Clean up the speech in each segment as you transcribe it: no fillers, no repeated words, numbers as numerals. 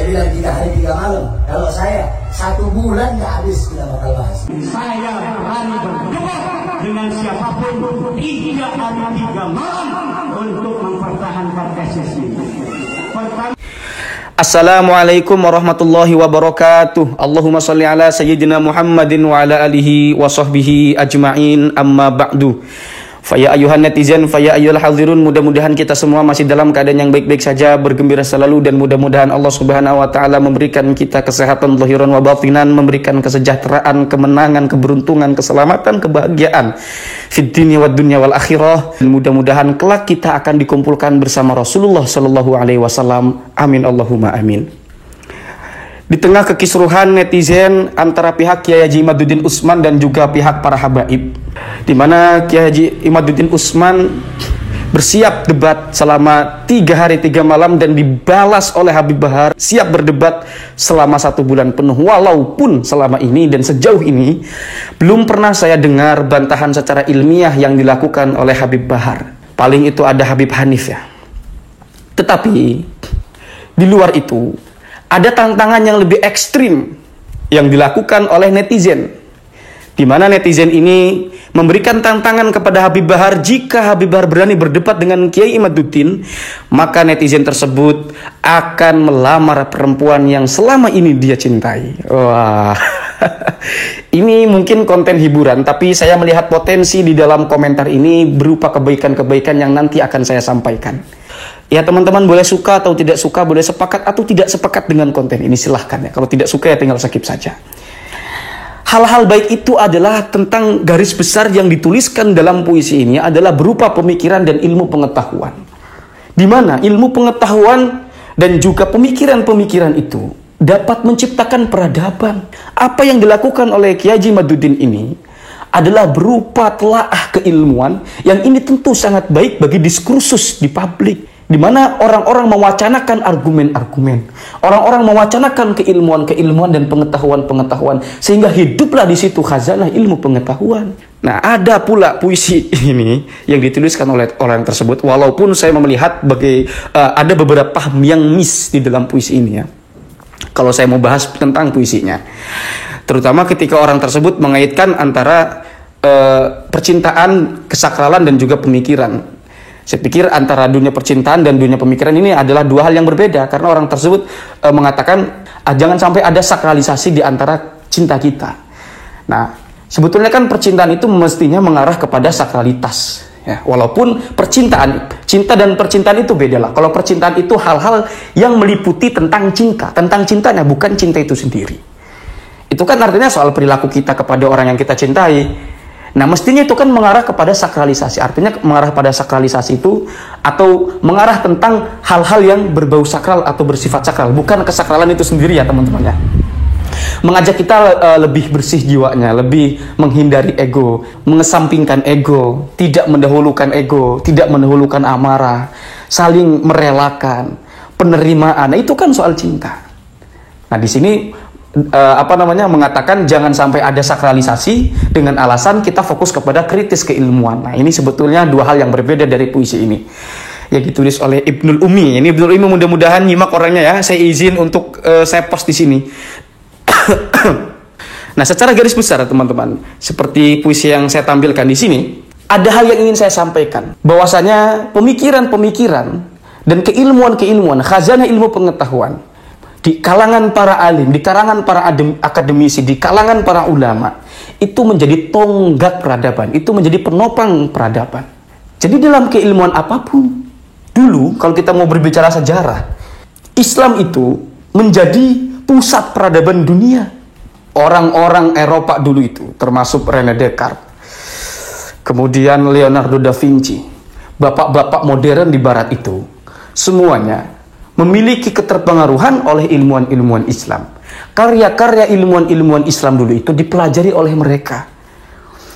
Dia bilang 3 hari 3 malam. Kalau saya 1 bulan nggak habis kita bakal bahas. Saya berani berdebat dengan siapapun 3 hari 3 malam untuk mempertahankan tesis ini. Assalamualaikum warahmatullahi wabarakatuh. Allahumma salli ala sayyidina Muhammadin wa ala alihi wa sahbihi ajma'in, amma ba'du. Faya ayuhan netizen, faya ayyuhal hadirun, mudah-mudahan kita semua masih dalam keadaan yang baik-baik saja, bergembira selalu, dan mudah-mudahan Allah Subhanahu wa taala memberikan kita kesehatan zahiran wa batinan, memberikan kesejahteraan, kemenangan, keberuntungan, keselamatan, kebahagiaan fid dunya wad dunya wal akhirah. Dan mudah-mudahan kelak kita akan dikumpulkan bersama Rasulullah sallallahu alaihi wasallam. Amin Allahumma amin. Di tengah kekisruhan netizen antara pihak Kiai Haji Imaduddin Utsman dan juga pihak para habaib, di mana Kiai Haji Imaduddin Utsman bersiap debat selama 3 hari 3 malam dan dibalas oleh Habib Bahar siap berdebat selama 1 bulan penuh. Walaupun selama ini dan sejauh ini belum pernah saya dengar bantahan secara ilmiah yang dilakukan oleh Habib Bahar. Paling itu ada Habib Hanif ya. Tetapi di luar itu ada tantangan yang lebih ekstrim yang dilakukan oleh netizen, di mana netizen ini memberikan tantangan kepada Habib Bahar. Jika Habib Bahar berani berdebat dengan Kiai Imaduddin, maka netizen tersebut akan melamar perempuan yang selama ini dia cintai. Wah, ini mungkin konten hiburan, tapi saya melihat potensi di dalam komentar ini berupa kebaikan-kebaikan yang nanti akan saya sampaikan. Ya teman-teman boleh suka atau tidak suka, boleh sepakat atau tidak sepakat dengan konten ini, silahkan ya. Kalau tidak suka ya tinggal skip saja. Hal-hal baik itu adalah tentang garis besar yang dituliskan dalam puisi ini adalah berupa pemikiran dan ilmu pengetahuan. Di mana ilmu pengetahuan dan juga pemikiran-pemikiran itu dapat menciptakan peradaban. Apa yang dilakukan oleh Kiai Haji Imaduddin ini adalah berupa telaah keilmuan yang ini tentu sangat baik bagi diskursus di publik, di mana orang-orang mewacanakan argumen-argumen, orang-orang mewacanakan keilmuan-keilmuan dan pengetahuan-pengetahuan, sehingga hiduplah di situ khazanah ilmu pengetahuan. Nah, ada pula puisi ini yang dituliskan oleh orang tersebut, walaupun saya melihat ada beberapa paham yang miss di dalam puisi ini ya. Kalau saya mau bahas tentang puisinya, terutama ketika orang tersebut mengaitkan antara percintaan, kesakralan, dan juga pemikiran. Saya pikir antara dunia percintaan dan dunia pemikiran ini adalah 2 hal yang berbeda, karena orang tersebut mengatakan jangan sampai ada sakralisasi di antara cinta kita. Nah, sebetulnya kan percintaan itu mestinya mengarah kepada sakralitas. Ya, walaupun cinta dan percintaan itu beda lah. Kalau percintaan itu hal-hal yang meliputi tentang cintanya, bukan cinta itu sendiri. Itu kan artinya soal perilaku kita kepada orang yang kita cintai. Nah, mestinya itu kan mengarah kepada sakralisasi. Artinya mengarah pada sakralisasi itu atau mengarah tentang hal-hal yang berbau sakral atau bersifat sakral, bukan kesakralan itu sendiri ya teman-teman ya. Mengajak kita lebih bersih jiwanya, lebih menghindari ego, mengesampingkan ego, tidak mendahulukan ego, tidak mendahulukan amarah, saling merelakan, penerimaan. Nah, itu kan soal cinta. Nah, di sini mengatakan jangan sampai ada sakralisasi dengan alasan kita fokus kepada kritis keilmuan. Nah, ini sebetulnya 2 hal yang berbeda dari puisi ini yang ditulis oleh Ibnul Umi. Ini Ibnul Umi, mudah-mudahan nyimak orangnya ya. Saya izin untuk saya post di sini. Nah, secara garis besar teman-teman, seperti puisi yang saya tampilkan di sini, ada hal yang ingin saya sampaikan, bahwasanya pemikiran-pemikiran dan keilmuan-keilmuan, khazanah ilmu pengetahuan di kalangan para alim, di kalangan para akademisi, di kalangan para ulama, itu menjadi tonggak peradaban, itu menjadi penopang peradaban. Jadi dalam keilmuan apapun, dulu kalau kita mau berbicara sejarah, Islam itu menjadi pusat peradaban dunia. Orang-orang Eropa dulu itu, termasuk René Descartes, kemudian Leonardo da Vinci, bapak-bapak modern di barat itu, semuanya memiliki keterpengaruhan oleh ilmuwan-ilmuwan Islam. Karya-karya ilmuwan-ilmuwan Islam dulu itu dipelajari oleh mereka.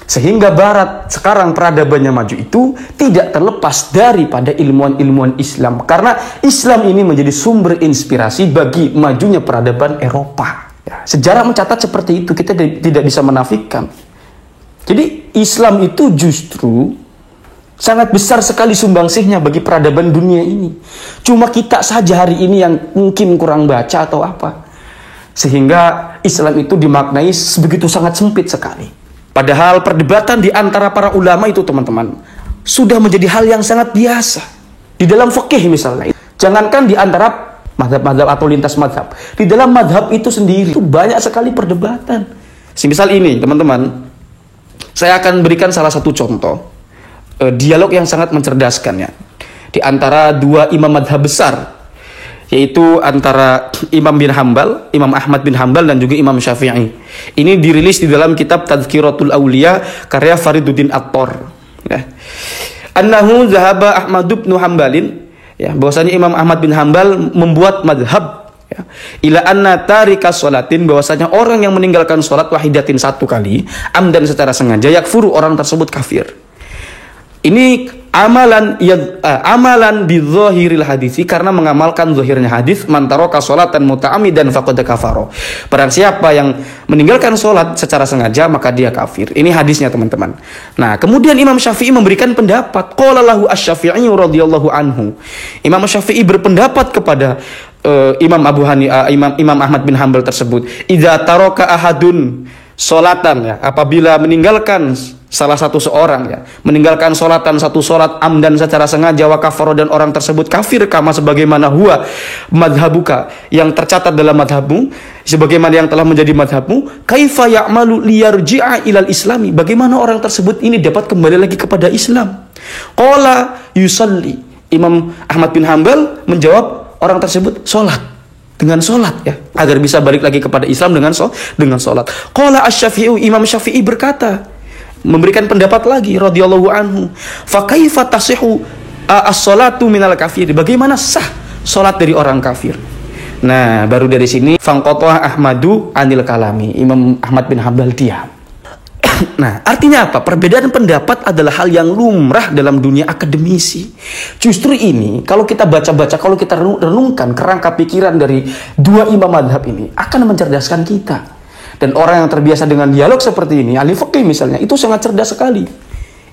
Sehingga barat sekarang peradabannya maju itu tidak terlepas daripada ilmuwan-ilmuwan Islam. Karena Islam ini menjadi sumber inspirasi bagi majunya peradaban Eropa. Ya, sejarah mencatat seperti itu, kita tidak bisa menafikan. Jadi Islam itu justru Sangat besar sekali sumbangsihnya bagi peradaban dunia ini. Cuma kita saja hari ini yang mungkin kurang baca atau apa. Sehingga Islam itu dimaknai begitu sangat sempit sekali. Padahal perdebatan di antara para ulama itu teman-teman sudah menjadi hal yang sangat biasa. Di dalam fikih misalnya. Jangankan di antara madhab-madhab atau lintas madhab. Di dalam madhab itu sendiri itu banyak sekali perdebatan. Semisal ini teman-teman. Saya akan berikan salah satu contoh. Dialog yang sangat mencerdaskan ya di antara dua imam madhab besar, yaitu antara Imam bin Hambal, Imam Ahmad bin Hambal dan juga Imam Syafi'i. Ini dirilis di dalam kitab Tadhkiratul Auliya karya Fariduddin Attor ya. Annahu zahaba Ahmad bin Hambalin ya, bahwasanya Imam Ahmad bin Hambal membuat madhab ya, ila anna tarika sholatin, bahwasanya orang yang meninggalkan sholat wahidatin satu kali amdan secara sengaja yakfuru, orang tersebut kafir. Ini amalan bidzahiril hadisi, karena mengamalkan zahirnya hadis, man taraka sholatan muta'ammidan faqad kafara. Barang siapa yang meninggalkan sholat secara sengaja maka dia kafir. Ini hadisnya teman-teman. Nah, kemudian Imam Syafi'i memberikan pendapat. Qala lahu asy-Syafi'i radhiyallahu anhu. Imam Syafi'i berpendapat kepada Imam Ahmad bin Hambal tersebut, idza taraka ahadun sholatan ya, apabila meninggalkan salah satu seorang ya, meninggalkan sholatan satu sholat amdan secara sengaja wa kafaro, dan orang tersebut kafir kama sebagaimana huwa madhabuka, yang tercatat dalam madhabmu, sebagaimana yang telah menjadi madhabmu, kaifa ya'malu liyarji'a ilal islami, bagaimana orang tersebut ini dapat kembali lagi kepada Islam. Qala yusalli, Imam Ahmad bin Hambal menjawab, orang tersebut sholat, dengan sholat ya, agar bisa balik lagi kepada Islam dengan sholat. Qala asy-Syafi'i, Imam Syafi'i berkata, memberikan pendapat lagi radhiyallahu anhu, fa kaifa tasihu as-shalatu minal kafir, bagaimana sah salat dari orang kafir. Nah, baru dari sini fangqata Ahmadu anil kalami, Imam Ahmad bin Hambal diam. Nah, artinya apa? Perbedaan pendapat adalah hal yang lumrah dalam dunia akademisi. Justru ini kalau kita baca-baca, kalau kita renungkan kerangka pikiran dari dua imam madhab ini akan mencerdaskan kita. Dan orang yang terbiasa dengan dialog seperti ini, ahli fikih misalnya, itu sangat cerdas sekali.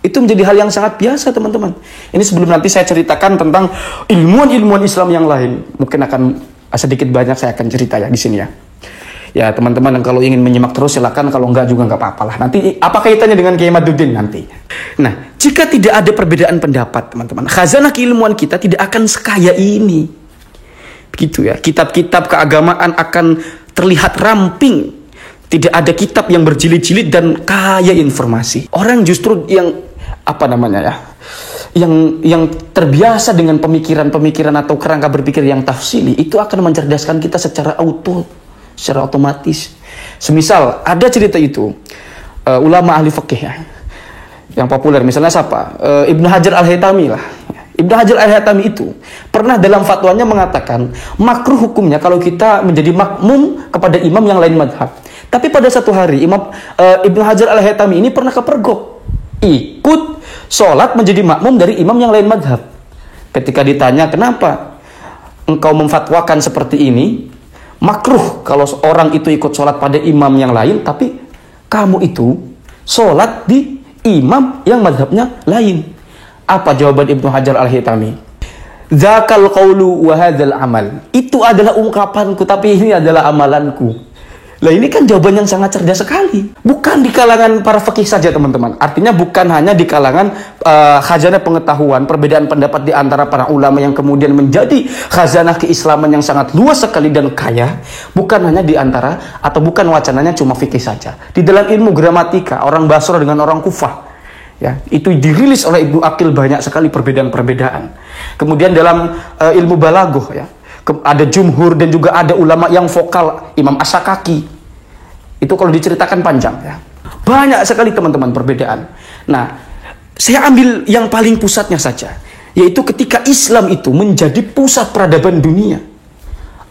Itu menjadi hal yang sangat biasa teman-teman. Ini sebelum nanti saya ceritakan tentang ilmuwan-ilmuwan Islam yang lain, mungkin akan sedikit banyak saya akan cerita ya di sini ya. Ya teman-teman, yang kalau ingin menyimak terus silakan, kalau enggak juga enggak apa-apa lah. Nanti apa kaitannya dengan Kiai Maduddin nanti. Nah, jika tidak ada perbedaan pendapat teman-teman, khazanah keilmuan kita tidak akan sekaya ini. Begitu ya. Kitab-kitab keagamaan akan terlihat ramping. Tidak ada kitab yang berjilid-jilid dan kaya informasi. Orang justru yang yang terbiasa dengan pemikiran-pemikiran atau kerangka berpikir yang tafsili, itu akan mencerdaskan kita secara otomatis. Semisal ada cerita itu ulama ahli fikih ya, yang populer, misalnya siapa? Ibnu Hajar Al-Haytami lah. Ibnu Hajar Al-Haytami itu pernah dalam fatwanya mengatakan makruh hukumnya kalau kita menjadi makmum kepada imam yang lain madhab. Tapi pada satu hari Ibnu Hajar Al-Haytami ini pernah kepergok ikut sholat menjadi makmum dari imam yang lain madhab. Ketika ditanya, kenapa engkau memfatwakan seperti ini, makruh kalau orang itu ikut sholat pada imam yang lain, tapi kamu itu sholat di imam yang madhabnya lain. Apa jawaban Ibnu Hajar Al-Haytami? Dzakal qaulu wa hadzal amal. Itu adalah ungkapanku, tapi ini adalah amalanku. Lah ini kan jawaban yang sangat cerdas sekali. Bukan di kalangan para fikih saja teman-teman. Artinya bukan hanya di kalangan khazanah pengetahuan, perbedaan pendapat di antara para ulama yang kemudian menjadi khazanah keislaman yang sangat luas sekali dan kaya. Bukan hanya di antara, atau bukan wacananya cuma fikih saja. Di dalam ilmu gramatika, orang Basra dengan orang Kufah, ya, itu dirilis oleh Ibnu Aqil banyak sekali perbedaan-perbedaan. Kemudian dalam ilmu balaghah ya, ada jumhur dan juga ada ulama yang vokal, Imam As-Sakaki. Itu kalau diceritakan panjang ya. Banyak sekali teman-teman perbedaan. Nah, saya ambil yang paling pusatnya saja, yaitu ketika Islam itu menjadi pusat peradaban dunia.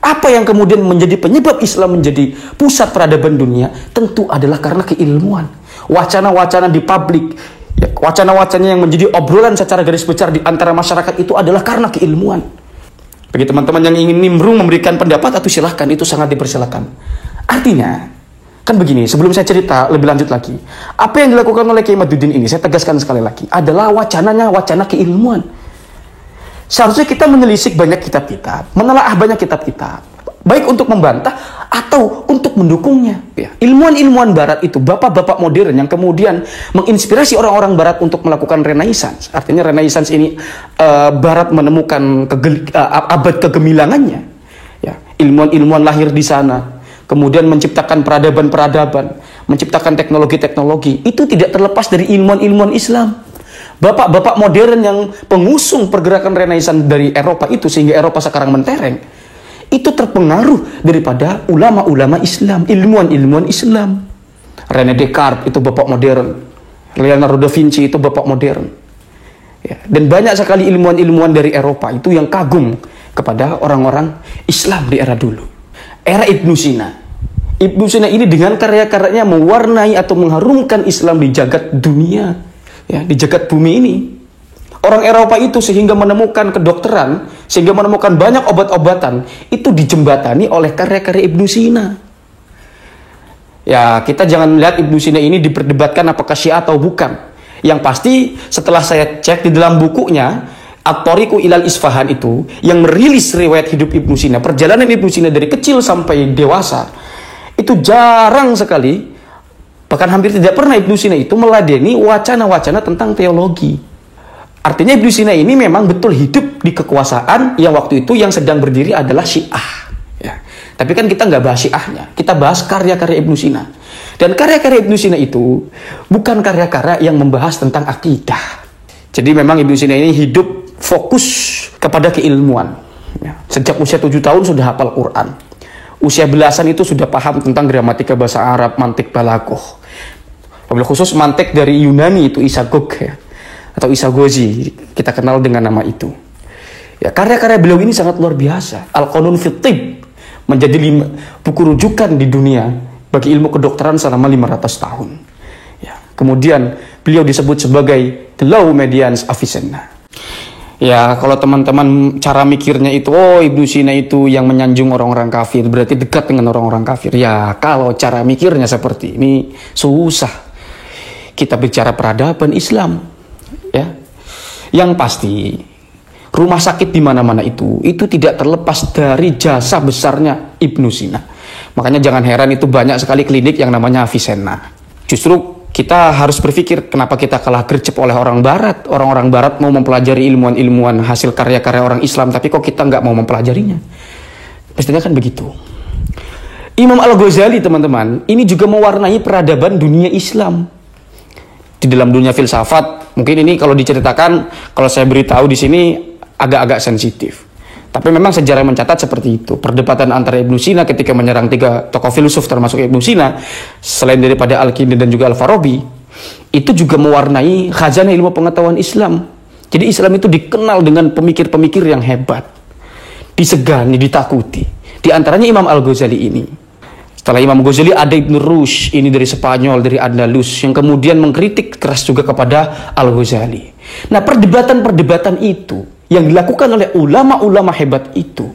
Apa yang kemudian menjadi penyebab Islam menjadi pusat peradaban dunia? Tentu adalah karena keilmuan. Wacana-wacana di publik, ya, wacana-wacana yang menjadi obrolan secara garis besar di antara masyarakat itu adalah karena keilmuan. Bagi teman-teman yang ingin nimbrung memberikan pendapat, atau silahkan, itu sangat dipersilakan. Artinya Kan begini, sebelum saya cerita lebih lanjut lagi, apa yang dilakukan oleh Kiai Maduddin ini, saya tegaskan sekali lagi, adalah wacana keilmuan. Seharusnya kita menelisik banyak kitab-kitab, menelaah banyak kitab-kitab, baik untuk membantah atau untuk mendukungnya. Ya. Ilmuwan-ilmuwan Barat itu, bapak-bapak modern yang kemudian menginspirasi orang-orang Barat untuk melakukan Renaissance. Artinya Renaissance ini Barat menemukan abad kegemilangannya. Ya. Ilmuwan-ilmuwan lahir di sana, kemudian menciptakan peradaban-peradaban, menciptakan teknologi-teknologi. Itu tidak terlepas dari ilmuwan-ilmuwan Islam. Bapak-bapak modern yang pengusung pergerakan Renaissance dari Eropa itu, sehingga Eropa sekarang mentereng, itu terpengaruh daripada ulama-ulama Islam, ilmuwan-ilmuwan Islam. René Descartes itu bapak modern, Leonardo da Vinci itu bapak modern. Ya, dan banyak sekali ilmuwan-ilmuwan dari Eropa itu yang kagum kepada orang-orang Islam di era dulu. Era Ibnu Sina. Ibnu Sina ini dengan karya-karyanya mewarnai atau mengharumkan Islam di jagat dunia, ya, di jagat bumi ini. Orang Eropa itu sehingga menemukan kedokteran, sehingga menemukan banyak obat-obatan, itu dijembatani oleh karya-karya Ibnu Sina. Ya, kita jangan melihat Ibnu Sina ini diperdebatkan apakah Syiah atau bukan. Yang pasti setelah saya cek di dalam bukunya, At-Thariqu ilal Isfahan itu, yang merilis riwayat hidup Ibnu Sina, perjalanan Ibnu Sina dari kecil sampai dewasa, itu jarang sekali, bahkan hampir tidak pernah Ibnu Sina itu meladeni wacana-wacana tentang teologi. Artinya Ibnu Sina ini memang betul hidup di kekuasaan yang waktu itu yang sedang berdiri adalah Syiah. Ya. Tapi kan kita nggak bahas Syiahnya, kita bahas karya-karya Ibnu Sina. Dan karya-karya Ibnu Sina itu bukan karya-karya yang membahas tentang akidah. Jadi memang Ibnu Sina ini hidup fokus kepada keilmuan. Ya. Sejak usia 7 tahun sudah hafal Quran. Usia belasan itu sudah paham tentang gramatika bahasa Arab, mantik balaghah. Wabil khusus mantik dari Yunani itu Isagog, ya, atau Isagozi, kita kenal dengan nama itu. Ya, karya-karya beliau ini sangat luar biasa. Al-Qanun fit Tibb menjadi buku rujukan di dunia bagi ilmu kedokteran selama 500 tahun. Ya, kemudian beliau disebut sebagai the law medians Avicenna. Ya, kalau teman-teman cara mikirnya itu, oh Ibnu Sina itu yang menyanjung orang-orang kafir, berarti dekat dengan orang-orang kafir. Ya, kalau cara mikirnya seperti ini, susah. Kita bicara peradaban Islam. Ya, yang pasti, rumah sakit di mana-mana itu tidak terlepas dari jasa besarnya Ibnu Sina. Makanya jangan heran itu banyak sekali klinik yang namanya Avicenna. Justru kita harus berpikir kenapa kita kalah gercep oleh orang Barat. Orang-orang Barat mau mempelajari ilmuwan-ilmuwan hasil karya-karya orang Islam, tapi kok kita nggak mau mempelajarinya? Pastinya kan begitu. Imam Al-Ghazali, teman-teman, ini juga mewarnai peradaban dunia Islam. Di dalam dunia filsafat, mungkin ini kalau diceritakan, kalau saya beritahu di sini agak-agak sensitif. Tapi memang sejarah mencatat seperti itu. Perdebatan antara Ibnu Sina ketika menyerang 3 tokoh filsuf termasuk Ibnu Sina, selain daripada Al-Kindi dan juga Al-Farabi, itu juga mewarnai khazanah ilmu pengetahuan Islam. Jadi Islam itu dikenal dengan pemikir-pemikir yang hebat, disegani, ditakuti. Di antaranya Imam Al-Ghazali ini. Setelah Imam Ghazali ada Ibn Rushd, ini dari Spanyol, dari Andalus, yang kemudian mengkritik keras juga kepada Al-Ghazali. Nah, perdebatan-perdebatan itu yang dilakukan oleh ulama-ulama hebat itu,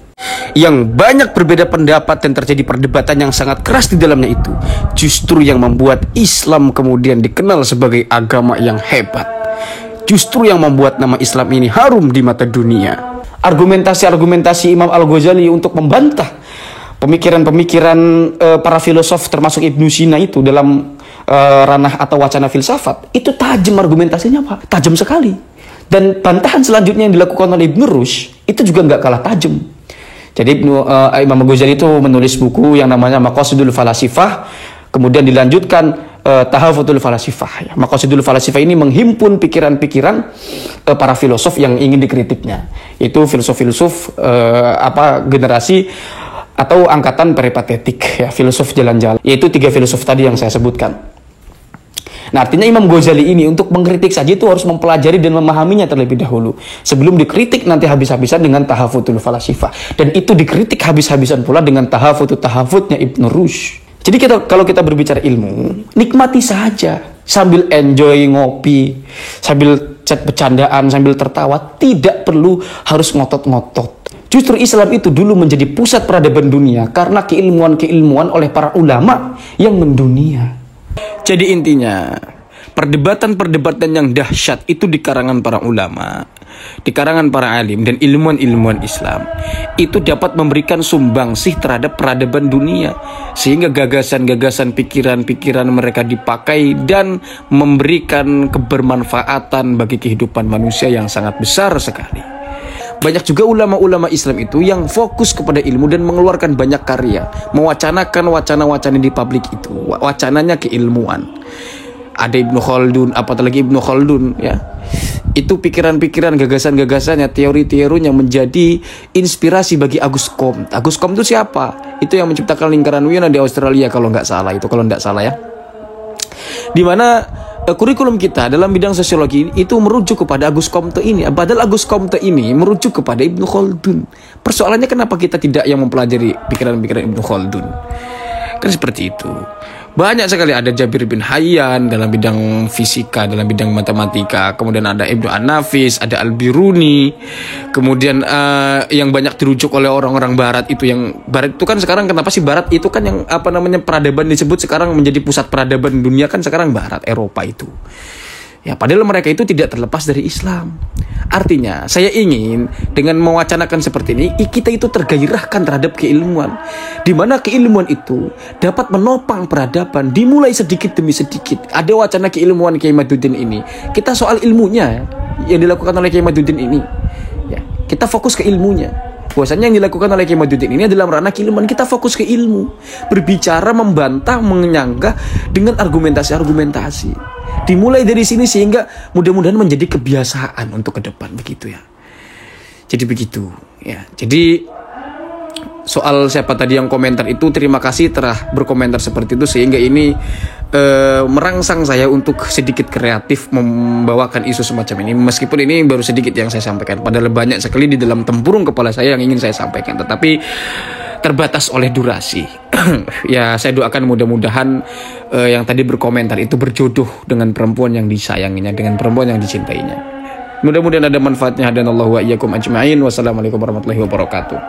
yang banyak berbeda pendapat dan terjadi perdebatan yang sangat keras di dalamnya itu, justru yang membuat Islam kemudian dikenal sebagai agama yang hebat. Justru yang membuat nama Islam ini harum di mata dunia. Argumentasi-argumentasi Imam Al-Ghazali untuk membantah pemikiran-pemikiran para filosof termasuk Ibnu Sina itu dalam ranah atau wacana filsafat, itu tajam argumentasinya, Pak. Tajam sekali. Dan bantahan selanjutnya yang dilakukan oleh Ibn Rushd itu juga nggak kalah tajam. Jadi Imam Ghazali itu menulis buku yang namanya Maqasidul Falasifah, kemudian dilanjutkan Tahafutul Falasifah. Ya. Maqasidul Falasifah ini menghimpun pikiran-pikiran para filosof yang ingin dikritiknya. Itu filsuf-filsuf generasi atau angkatan peripatetik, ya, filosof jalan-jalan. Yaitu 3 filosof tadi yang saya sebutkan. Nah, artinya Imam Ghazali ini untuk mengkritik saja itu harus mempelajari dan memahaminya terlebih dahulu. Sebelum dikritik nanti habis-habisan dengan Tahafutul Falasifah. Dan itu dikritik habis-habisan pula dengan tahafutnya Ibn Rushd. Jadi kalau kita berbicara ilmu, nikmati saja. Sambil enjoy ngopi, sambil chat bercandaan, sambil tertawa. Tidak perlu harus ngotot-ngotot. Justru Islam itu dulu menjadi pusat peradaban dunia karena keilmuan-keilmuan oleh para ulama yang mendunia. Jadi intinya, perdebatan-perdebatan yang dahsyat itu di karangan para ulama, di karangan para alim dan ilmuwan-ilmuwan Islam itu dapat memberikan sumbangsih terhadap peradaban dunia, sehingga gagasan-gagasan, pikiran-pikiran mereka dipakai dan memberikan kebermanfaatan bagi kehidupan manusia yang sangat besar sekali. Banyak juga ulama-ulama Islam itu yang fokus kepada ilmu dan mengeluarkan banyak karya, mewacanakan wacana-wacana di publik itu, wacananya keilmuan. Ada Ibnu Khaldun, apalagi Ibnu Khaldun ya. Itu pikiran-pikiran, gagasan-gagasannya, teori-teorinya menjadi inspirasi bagi Agus Comte. Agus Comte itu siapa? Itu yang menciptakan lingkaran Wien di Australia kalau nggak salah ya. Di mana kurikulum kita dalam bidang sosiologi itu merujuk kepada Agus Comte ini. Padahal Agus Comte ini merujuk kepada Ibnu Khaldun. Persoalannya kenapa kita tidak yang mempelajari pikiran-pikiran Ibnu Khaldun? Kan seperti itu. Banyak sekali, ada Jabir bin Hayyan dalam bidang fisika, dalam bidang matematika. Kemudian ada Ibnu An-Nafis, ada Al-Biruni. Kemudian yang banyak dirujuk oleh orang-orang Barat itu, yang Barat itu kan sekarang kenapa sih Barat itu kan yang peradaban disebut sekarang menjadi pusat peradaban dunia kan sekarang Barat, Eropa itu. Ya, padahal mereka itu tidak terlepas dari Islam. Artinya, saya ingin dengan mewacanakan seperti ini, kita itu tergairahkan terhadap keilmuan. Di mana keilmuan itu dapat menopang peradaban, dimulai sedikit demi sedikit. Ada wacana keilmuan Kiai Maduddin ini. Kita soal ilmunya yang dilakukan oleh Kiai Maduddin ini. Ya, kita fokus ke ilmunya. Bahwasanya yang dilakukan oleh Kiai Maduddin ini adalah ranah keilmuan. Kita fokus ke ilmu. Berbicara, membantah, menyanggah dengan argumentasi. Dimulai dari sini sehingga mudah-mudahan menjadi kebiasaan untuk ke depan, begitu ya. Jadi begitu ya. Jadi soal siapa tadi yang komentar itu, terima kasih telah berkomentar seperti itu, sehingga ini merangsang saya untuk sedikit kreatif membawakan isu semacam ini. Meskipun ini baru sedikit yang saya sampaikan, padahal banyak sekali di dalam tempurung kepala saya yang ingin saya sampaikan, tetapi terbatas oleh durasi. Ya, saya doakan mudah-mudahan yang tadi berkomentar itu berjodoh dengan perempuan yang disayanginya, dengan perempuan yang dicintainya. Mudah-mudahan ada manfaatnya. Hadanallahu wa iyyakum ajma'in. Wassalamualaikum warahmatullahi wabarakatuh.